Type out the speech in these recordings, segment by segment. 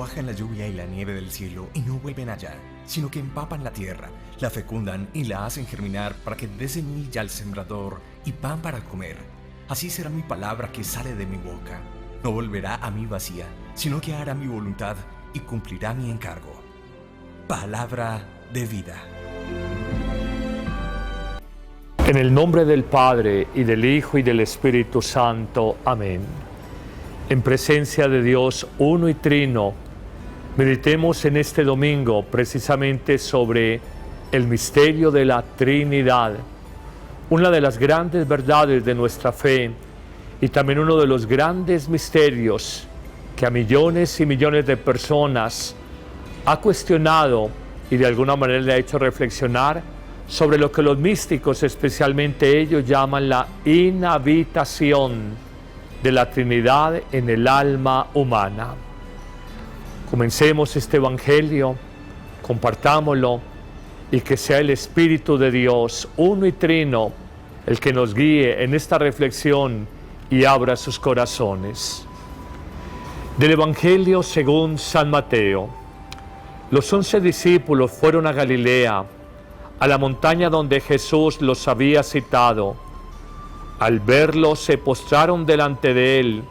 bajan la lluvia y la nieve del cielo y no vuelven allá, sino que empapan la tierra, la fecundan y la hacen germinar para que dé semilla al sembrador y pan para comer. Así será mi palabra que sale de mi boca. No volverá a mí vacía, sino que hará mi voluntad y cumplirá mi encargo. Palabra de vida. En el nombre del Padre, y del Hijo, y del Espíritu Santo. Amén. En presencia de Dios uno y trino, meditemos en este domingo precisamente sobre el misterio de la Trinidad, una de las grandes verdades de nuestra fe y también uno de los grandes misterios que a millones y millones de personas ha cuestionado y de alguna manera le ha hecho reflexionar sobre lo que los místicos, especialmente ellos, llaman la inhabitación de la Trinidad en el alma humana. Comencemos este Evangelio, compartámoslo y que sea el Espíritu de Dios, uno y trino, el que nos guíe en esta reflexión y abra sus corazones. Del Evangelio según San Mateo. Los 11 discípulos fueron a Galilea, a la montaña donde Jesús los había citado. Al verlo se postraron delante de él.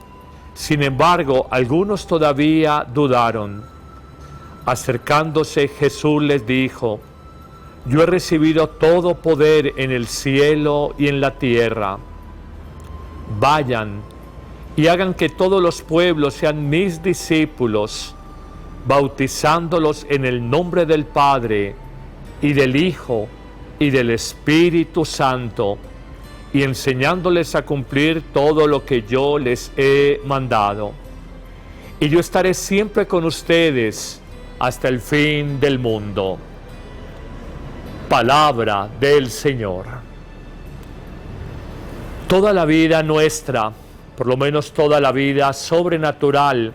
Sin embargo, algunos todavía dudaron. Acercándose, Jesús les dijo: Yo he recibido todo poder en el cielo y en la tierra. Vayan y hagan que todos los pueblos sean mis discípulos, bautizándolos en el nombre del Padre, y del Hijo, y del Espíritu Santo, y enseñándoles a cumplir todo lo que yo les he mandado. Y yo estaré siempre con ustedes hasta el fin del mundo. Palabra del Señor. Toda la vida nuestra, por lo menos toda la vida sobrenatural,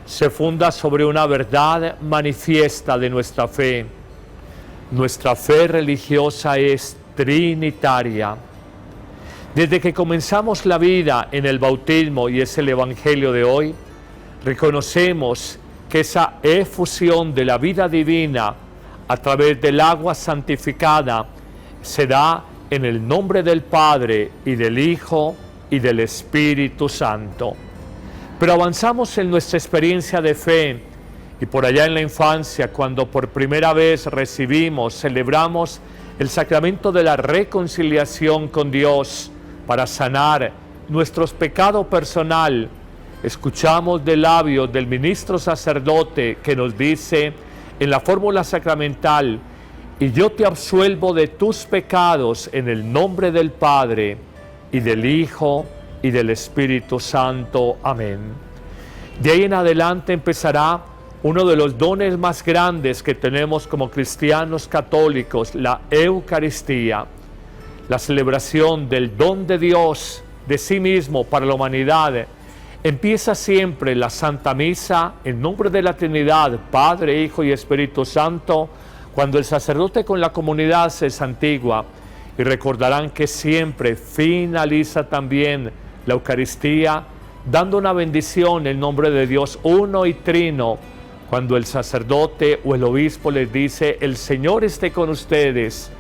se funda sobre una verdad manifiesta de nuestra fe. Nuestra fe religiosa es trinitaria. Desde que comenzamos la vida en el bautismo, y es el Evangelio de hoy, reconocemos que esa efusión de la vida divina a través del agua santificada se da en el nombre del Padre y del Hijo y del Espíritu Santo. Pero avanzamos en nuestra experiencia de fe y por allá en la infancia, cuando por primera vez celebramos el sacramento de la reconciliación con Dios para sanar nuestros pecados personal, escuchamos de labios del ministro sacerdote que nos dice en la fórmula sacramental: y yo te absuelvo de tus pecados en el nombre del Padre y del Hijo y del Espíritu Santo. Amén. De ahí en adelante empezará uno de los dones más grandes que tenemos como cristianos católicos, la Eucaristía, la celebración del don de Dios, de sí mismo para la humanidad. Empieza siempre la Santa Misa en nombre de la Trinidad, Padre, Hijo y Espíritu Santo, cuando el sacerdote con la comunidad se santigua. Y recordarán que siempre finaliza también la Eucaristía dando una bendición en nombre de Dios uno y trino, cuando el sacerdote o el obispo les dice: el Señor esté con ustedes,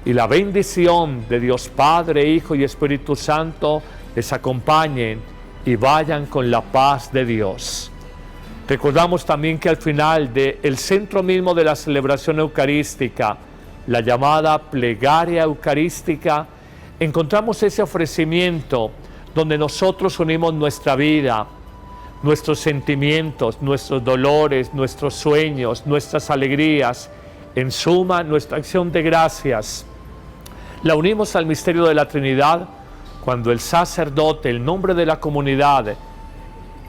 y la bendición de Dios Padre, Hijo y Espíritu Santo les acompañen y vayan con la paz de Dios. Recordamos también que al final del centro mismo de la celebración eucarística, la llamada plegaria eucarística, encontramos ese ofrecimiento donde nosotros unimos nuestra vida, nuestros sentimientos, nuestros dolores, nuestros sueños, nuestras alegrías, en suma, nuestra acción de gracias. La unimos al misterio de la Trinidad cuando el sacerdote, el nombre de la comunidad,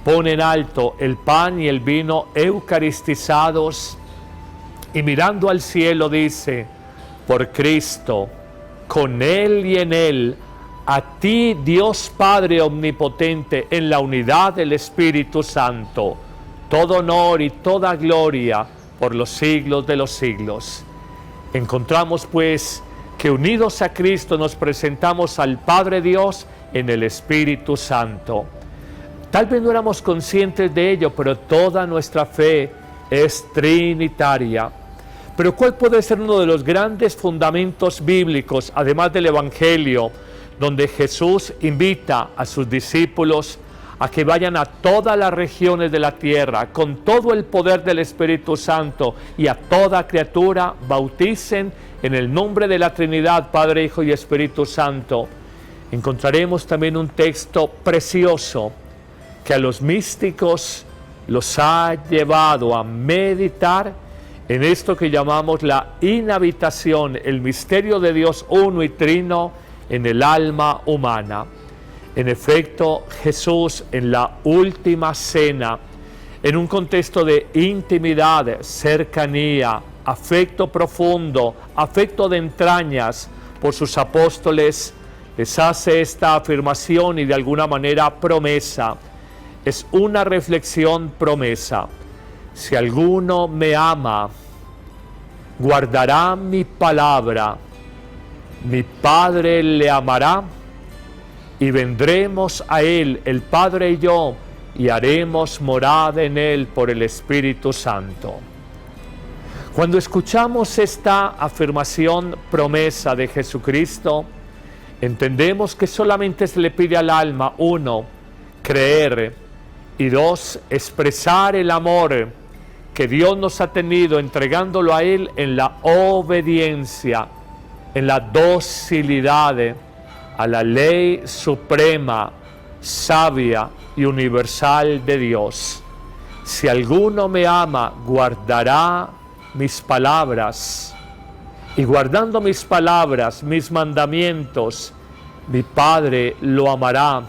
pone en alto el pan y el vino eucaristizados y mirando al cielo dice: por Cristo, con Él y en Él, a ti, Dios Padre Omnipotente, en la unidad del Espíritu Santo, todo honor y toda gloria por los siglos de los siglos. Encontramos pues que unidos a Cristo nos presentamos al Padre Dios en el Espíritu Santo. Tal vez no éramos conscientes de ello, pero toda nuestra fe es trinitaria. Pero ¿cuál puede ser uno de los grandes fundamentos bíblicos, además del Evangelio, donde Jesús invita a sus discípulos a que vayan a todas las regiones de la tierra con todo el poder del Espíritu Santo y a toda criatura bauticen en el nombre de la Trinidad, Padre, Hijo y Espíritu Santo? Encontraremos también un texto precioso que a los místicos los ha llevado a meditar en esto que llamamos la inhabitación, el misterio de Dios uno y trino en el alma humana. En efecto, Jesús en la última cena, en un contexto de intimidad, cercanía, afecto profundo, afecto de entrañas por sus apóstoles, les hace esta afirmación y de alguna manera promesa. Es una reflexión promesa. Si alguno me ama, guardará mi palabra, mi Padre le amará, y vendremos a él, el Padre y yo, y haremos morada en él por el Espíritu Santo. Cuando escuchamos esta afirmación, promesa de Jesucristo, entendemos que solamente se le pide al alma, uno, creer, y dos, expresar el amor que Dios nos ha tenido entregándolo a Él en la obediencia, en la docilidad a la ley suprema, sabia y universal de Dios. Si alguno me ama, guardará mis palabras, y guardando mis palabras, mis mandamientos, mi Padre lo amará,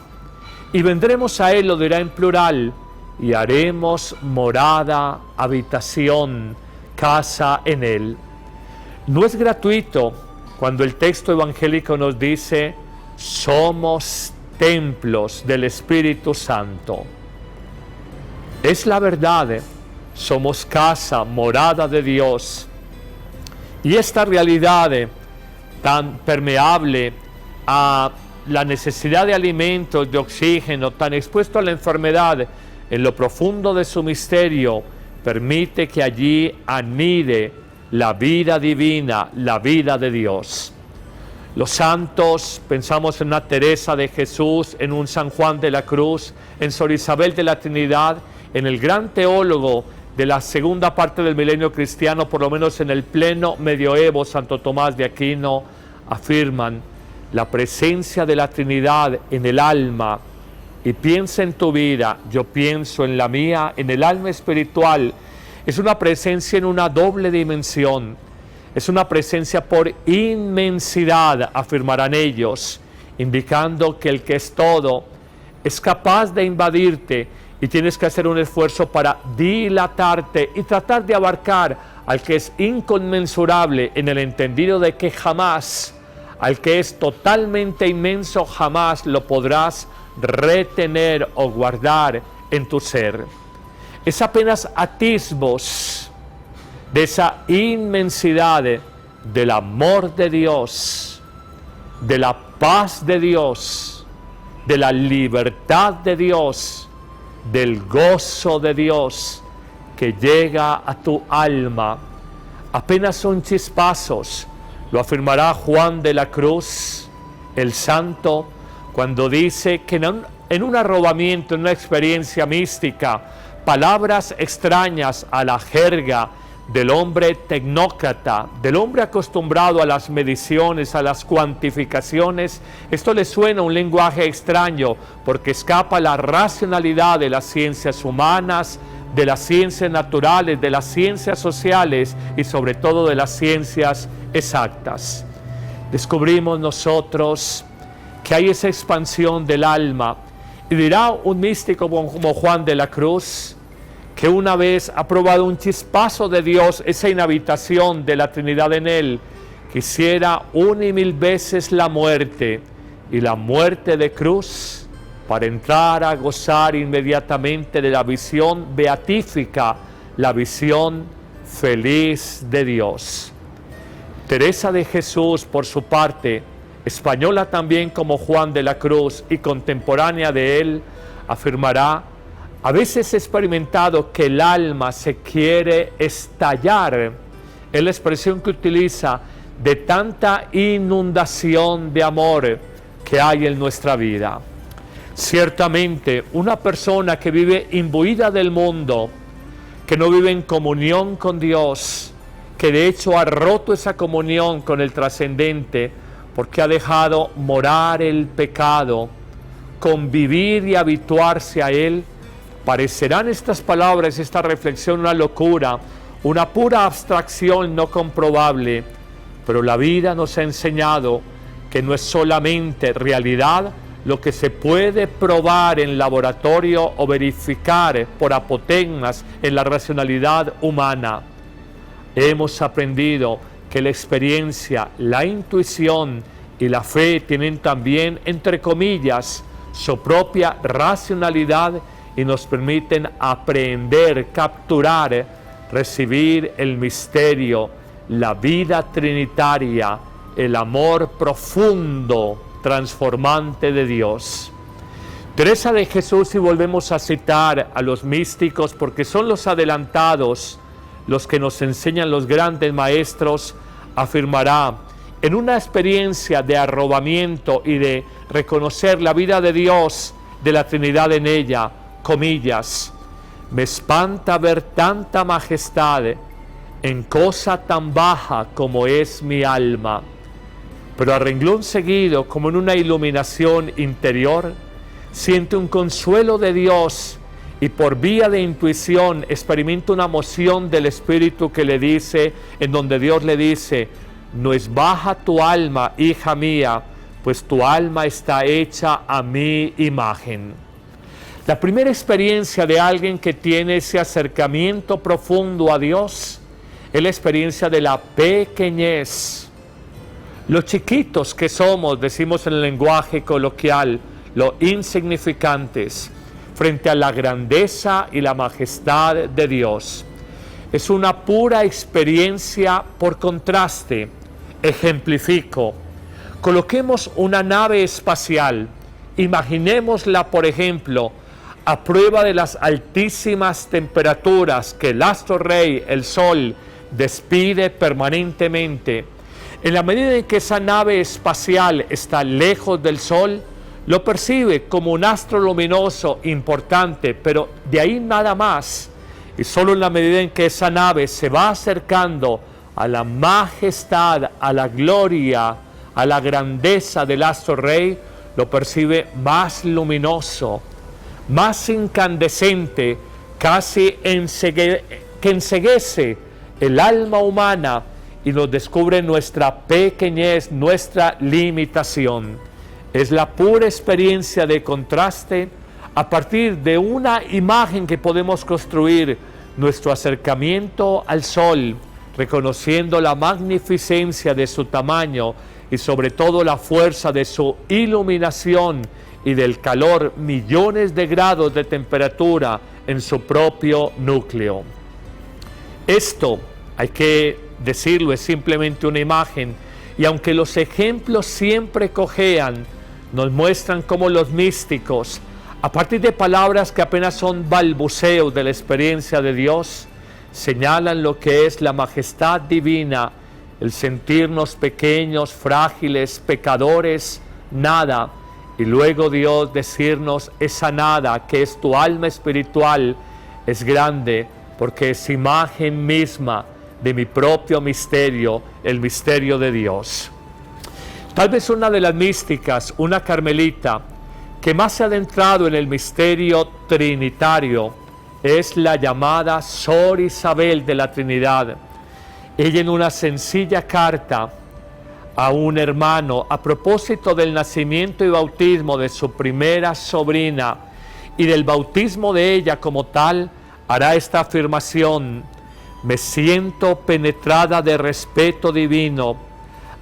y vendremos a Él, lo dirá en plural, y haremos morada, habitación, casa en Él. No es gratuito cuando el texto evangélico nos dice: somos templos del Espíritu Santo. Es la verdad, somos casa, morada de Dios. Y esta realidad tan permeable a la necesidad de alimentos, de oxígeno, tan expuesto a la enfermedad, en lo profundo de su misterio, permite que allí anide la vida divina, la vida de Dios. Los santos, pensamos en una Teresa de Jesús, en un San Juan de la Cruz, en Sor Isabel de la Trinidad, en el gran teólogo de la segunda parte del milenio cristiano, por lo menos en el pleno medioevo, Santo Tomás de Aquino, afirman la presencia de la Trinidad en el alma. Y piensa en tu vida, yo pienso en la mía, en el alma espiritual. Es una presencia en una doble dimensión. Es una presencia por inmensidad, afirmarán ellos, indicando que el que es todo es capaz de invadirte y tienes que hacer un esfuerzo para dilatarte y tratar de abarcar al que es inconmensurable, en el entendido de que jamás, al que es totalmente inmenso, jamás lo podrás retener o guardar en tu ser. Es apenas atisbos de esa inmensidad del amor de Dios, de la paz de Dios, de la libertad de Dios, del gozo de Dios que llega a tu alma. Apenas son chispazos, lo afirmará Juan de la Cruz, el santo, cuando dice que en un arrobamiento, en una experiencia mística, palabras extrañas a la jerga del hombre tecnócrata, del hombre acostumbrado a las mediciones, a las cuantificaciones, esto le suena un lenguaje extraño porque escapa a la racionalidad de las ciencias humanas, de las ciencias naturales, de las ciencias sociales y sobre todo de las ciencias exactas. Descubrimos nosotros que hay esa expansión del alma, y dirá un místico como Juan de la Cruz, que una vez ha probado un chispazo de Dios, esa inhabitación de la Trinidad en él, quisiera 1 y 1000 veces la muerte, y la muerte de cruz, para entrar a gozar inmediatamente de la visión beatífica, la visión feliz de Dios. Teresa de Jesús, por su parte, española también como Juan de la Cruz y contemporánea de él, afirmará: A veces he experimentado que el alma se quiere estallar. Es la expresión que utiliza de tanta inundación de amor que hay en nuestra vida. Ciertamente, una persona que vive imbuida del mundo, que no vive en comunión con Dios, que de hecho ha roto esa comunión con el trascendente, porque ha dejado morar el pecado, convivir y habituarse a él, parecerán estas palabras, esta reflexión una locura, una pura abstracción no comprobable, pero la vida nos ha enseñado que no es solamente realidad lo que se puede probar en laboratorio o verificar por apotegmas en la racionalidad humana. Hemos aprendido que la experiencia, la intuición y la fe tienen también, entre comillas, su propia racionalidad y nos permiten aprender, capturar, recibir el misterio, la vida trinitaria, el amor profundo, transformante de Dios. Teresa de Jesús, si volvemos a citar a los místicos, porque son los adelantados, los que nos enseñan los grandes maestros, afirmará, en una experiencia de arrobamiento y de reconocer la vida de Dios, de la Trinidad en ella, comillas, me espanta ver tanta majestad en cosa tan baja como es mi alma. Pero a renglón seguido, como en una iluminación interior, siente un consuelo de Dios y por vía de intuición experimenta una moción del Espíritu que le dice, en donde Dios le dice, no es baja tu alma, hija mía, pues tu alma está hecha a mi imagen. La primera experiencia de alguien que tiene ese acercamiento profundo a Dios es la experiencia de la pequeñez. Los chiquitos que somos, decimos en el lenguaje coloquial, los insignificantes, frente a la grandeza y la majestad de Dios. Es una pura experiencia por contraste. Ejemplifico. Coloquemos una nave espacial, imaginémosla, por ejemplo, a prueba de las altísimas temperaturas que el astro rey, el Sol, despide permanentemente. En la medida en que esa nave espacial está lejos del Sol, lo percibe como un astro luminoso importante, pero de ahí nada más. Y solo en la medida en que esa nave se va acercando a la majestad, a la gloria, a la grandeza del astro rey, lo percibe más luminoso, más incandescente, casi que enceguece el alma humana y nos descubre nuestra pequeñez, nuestra limitación. Es la pura experiencia de contraste a partir de una imagen que podemos construir, nuestro acercamiento al Sol, reconociendo la magnificencia de su tamaño y sobre todo la fuerza de su iluminación y del calor, millones de grados de temperatura en su propio núcleo. Esto, hay que decirlo, es simplemente una imagen, y aunque los ejemplos siempre cojean, nos muestran cómo los místicos, a partir de palabras que apenas son balbuceos de la experiencia de Dios, señalan lo que es la majestad divina, el sentirnos pequeños, frágiles, pecadores, nada, y luego Dios decirnos esa nada que es tu alma espiritual es grande, porque es imagen misma de mi propio misterio, el misterio de Dios. Tal vez una de las místicas, una carmelita, que más se ha adentrado en el misterio trinitario, es la llamada Sor Isabel de la Trinidad. Ella, en una sencilla carta a un hermano a propósito del nacimiento y bautismo de su primera sobrina y del bautismo de ella como tal, hará esta afirmación: me siento penetrada de respeto divino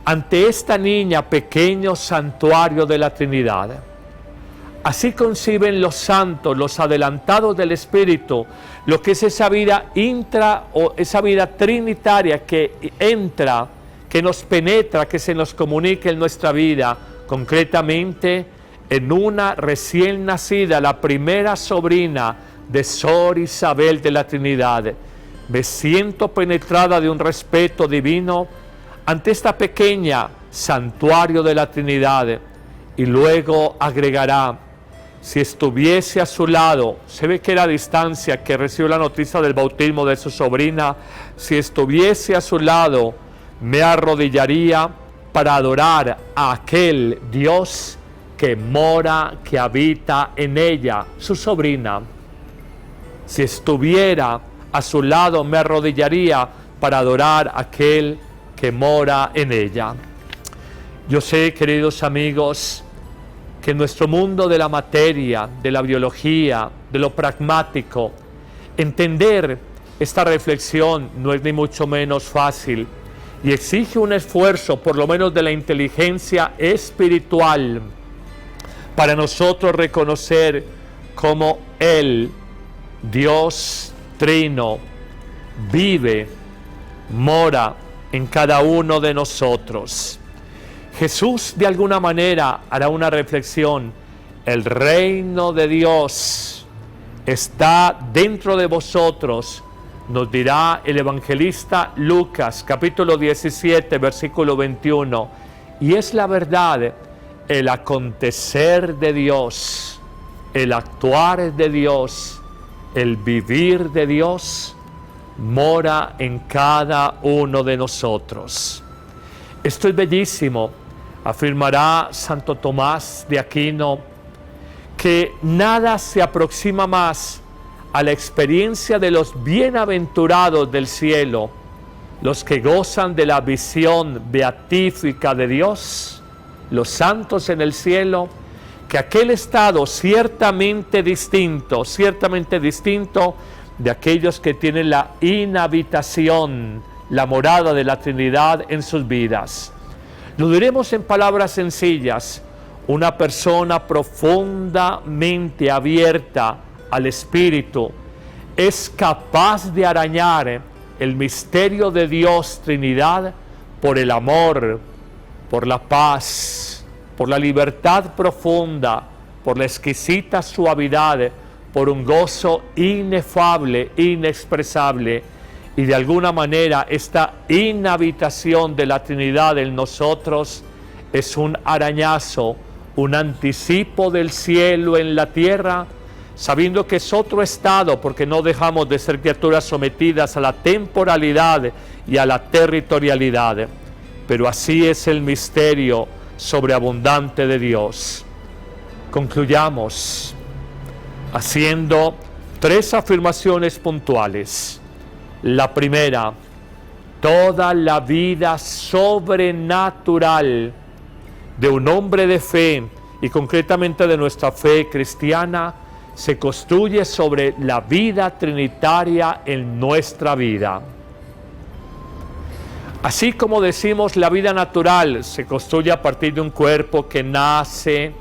ante esta niña, pequeño santuario de la Trinidad. Así conciben los santos, los adelantados del Espíritu, lo que es esa vida esa vida trinitaria que entra, que nos penetra, que se nos comunica en nuestra vida, concretamente en una recién nacida, la primera sobrina de Sor Isabel de la Trinidad, me siento penetrada de un respeto divino ante esta pequeña santuario de la Trinidad. Y luego agregará, si estuviese a su lado, se ve que era a distancia, que recibió la noticia del bautismo de su sobrina, si estuviese a su lado, me arrodillaría para adorar a aquel Dios que mora, que habita en ella, su sobrina. Si estuviera a su lado, me arrodillaría para adorar a aquel que mora en ella. Yo sé, queridos amigos, que en nuestro mundo de la materia, de la biología, de lo pragmático, entender esta reflexión no es ni mucho menos fácil y exige un esfuerzo, por lo menos de la inteligencia espiritual, para nosotros reconocer cómo Él, Dios Trino, vive, mora en cada uno de nosotros. Jesús de alguna manera hará una reflexión. El reino de Dios está dentro de vosotros, nos dirá el evangelista Lucas, capítulo 17, versículo 21. Y es la verdad, el acontecer de Dios, el actuar de Dios, el vivir de Dios, mora en cada uno de nosotros. Esto es bellísimo. Afirmará Santo Tomás de Aquino que nada se aproxima más a la experiencia de los bienaventurados del cielo, los que gozan de la visión beatífica de Dios, los santos en el cielo, que aquel estado ciertamente distinto de aquellos que tienen la inhabitación, la morada de la Trinidad en sus vidas. Lo diremos en palabras sencillas: una persona profundamente abierta al Espíritu es capaz de arañar el misterio de Dios Trinidad por el amor, por la paz, por la libertad profunda, por la exquisita suavidad, por un gozo inefable, inexpresable. Y de alguna manera esta inhabitación de la Trinidad en nosotros es un arañazo, un anticipo del cielo en la tierra, sabiendo que es otro estado, porque no dejamos de ser criaturas sometidas a la temporalidad y a la territorialidad. Pero así es el misterio sobreabundante de Dios. Concluyamos haciendo 3 afirmaciones puntuales. La primera: toda la vida sobrenatural de un hombre de fe, y concretamente de nuestra fe cristiana, se construye sobre la vida trinitaria en nuestra vida. Así como decimos, la vida natural se construye a partir de un cuerpo que nace,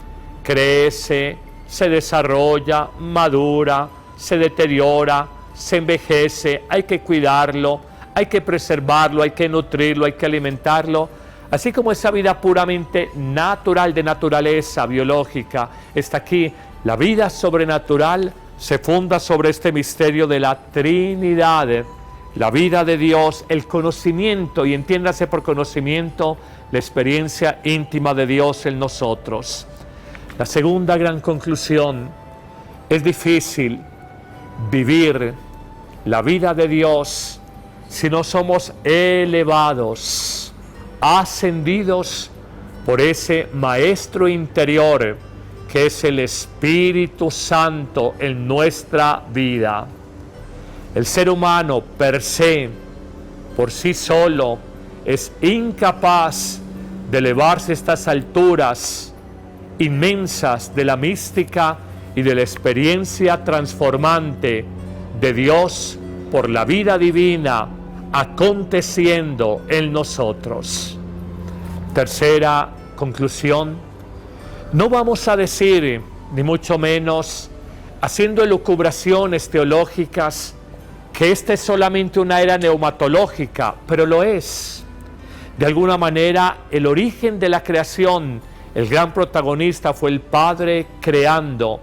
crece, se desarrolla, madura, se deteriora, se envejece, hay que cuidarlo, hay que preservarlo, hay que nutrirlo, hay que alimentarlo. Así como esa vida puramente natural, de naturaleza biológica, está aquí, la vida sobrenatural se funda sobre este misterio de la Trinidad, la vida de Dios, el conocimiento, y entiéndase por conocimiento la experiencia íntima de Dios en nosotros. La segunda gran conclusión: es difícil vivir la vida de Dios si no somos elevados, ascendidos por ese Maestro interior que es el Espíritu Santo en nuestra vida. El ser humano per se, por sí solo, es incapaz de elevarse a estas alturas inmensas de la mística y de la experiencia transformante de Dios por la vida divina aconteciendo en nosotros. Tercera conclusión: no vamos a decir, ni mucho menos haciendo elucubraciones teológicas, que esta es solamente una era neumatológica, pero lo es. De alguna manera, el origen de la creación, el gran protagonista fue el Padre creando.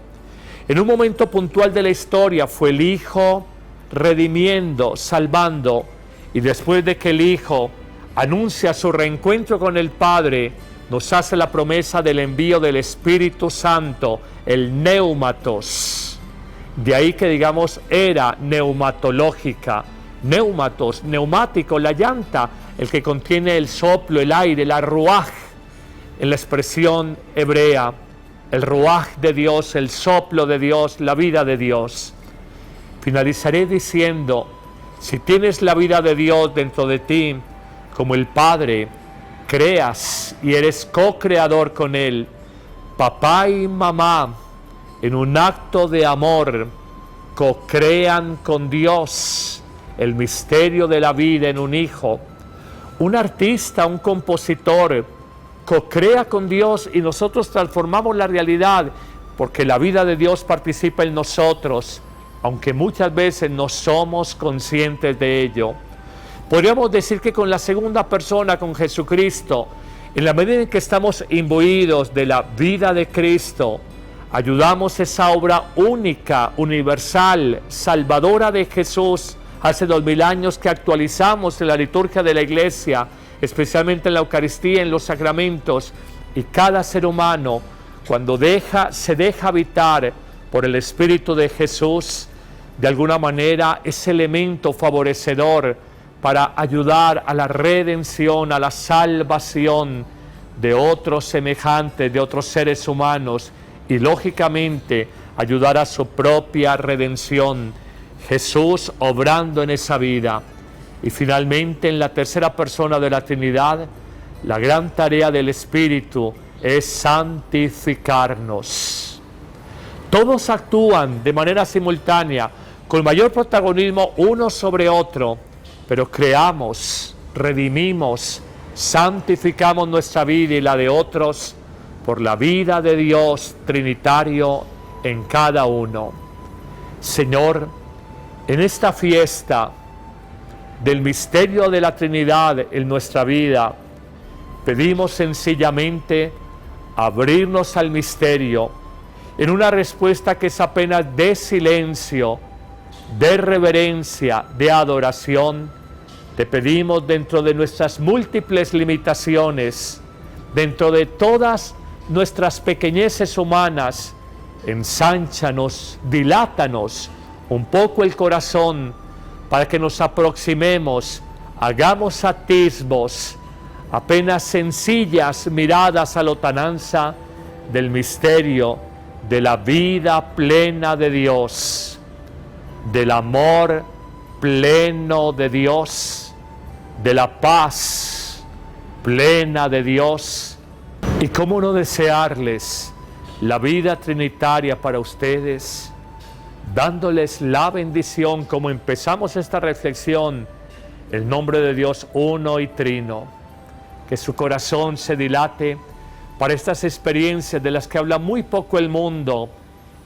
En un momento puntual de la historia fue el Hijo redimiendo, salvando, y después de que el Hijo anuncia su reencuentro con el Padre, nos hace la promesa del envío del Espíritu Santo, el Neumatos. De ahí que digamos era neumatológica, neumatos, neumático, la llanta, el que contiene el soplo, el aire, la ruaj, en la expresión hebrea, el ruaj de Dios, el soplo de Dios, la vida de Dios. Finalizaré diciendo, si tienes la vida de Dios dentro de ti, como el Padre, creas y eres co-creador con Él, papá y mamá, en un acto de amor, co-crean con Dios el misterio de la vida en un hijo. Un artista, un compositor, co-crea con Dios y nosotros transformamos la realidad porque la vida de Dios participa en nosotros, aunque muchas veces no somos conscientes de ello. Podríamos decir que con la segunda persona, con Jesucristo, en la medida en que estamos imbuidos de la vida de Cristo, ayudamos esa obra única, universal, salvadora de Jesús, hace 2000 años que actualizamos en la liturgia de la Iglesia, especialmente en la Eucaristía, en los sacramentos, y cada ser humano, cuando se deja habitar por el Espíritu de Jesús, de alguna manera es elemento favorecedor para ayudar a la redención, a la salvación de otros semejantes, de otros seres humanos, y lógicamente ayudar a su propia redención. Jesús obrando en esa vida. Y finalmente, en la tercera persona de la Trinidad, la gran tarea del Espíritu es santificarnos. Todos actúan de manera simultánea, con mayor protagonismo uno sobre otro, pero creamos, redimimos, santificamos nuestra vida y la de otros por la vida de Dios trinitario en cada uno. Señor, en esta fiesta del misterio de la Trinidad en nuestra vida, pedimos sencillamente abrirnos al misterio en una respuesta que es apenas de silencio, de reverencia, de adoración. Te pedimos, dentro de nuestras múltiples limitaciones, dentro de todas nuestras pequeñeces humanas, ensánchanos, dilátanos un poco el corazón para que nos aproximemos, hagamos atisbos, apenas sencillas miradas a lontananza del misterio de la vida plena de Dios, del amor pleno de Dios, de la paz plena de Dios. Y cómo no desearles la vida trinitaria para ustedes, dándoles la bendición, como empezamos esta reflexión, el nombre de Dios uno y trino, que su corazón se dilate para estas experiencias de las que habla muy poco el mundo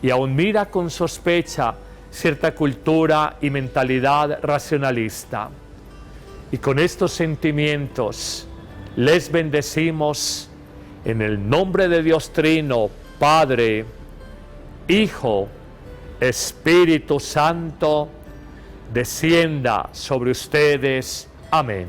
y aún mira con sospecha cierta cultura y mentalidad racionalista. Y con estos sentimientos les bendecimos en el nombre de Dios Trino, Padre, Hijo, Espíritu Santo, descienda sobre ustedes. Amén.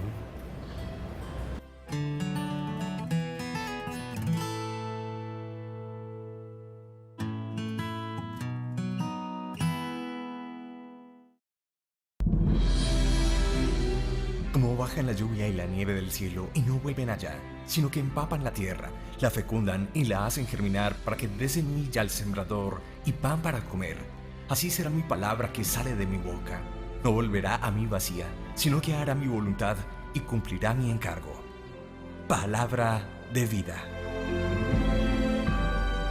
Como bajan la lluvia y la nieve del cielo y no vuelven allá, sino que empapan la tierra, la fecundan y la hacen germinar para que dé semilla al sembrador y pan para comer. Así será mi palabra que sale de mi boca. No volverá a mí vacía, sino que hará mi voluntad y cumplirá mi encargo. Palabra de vida.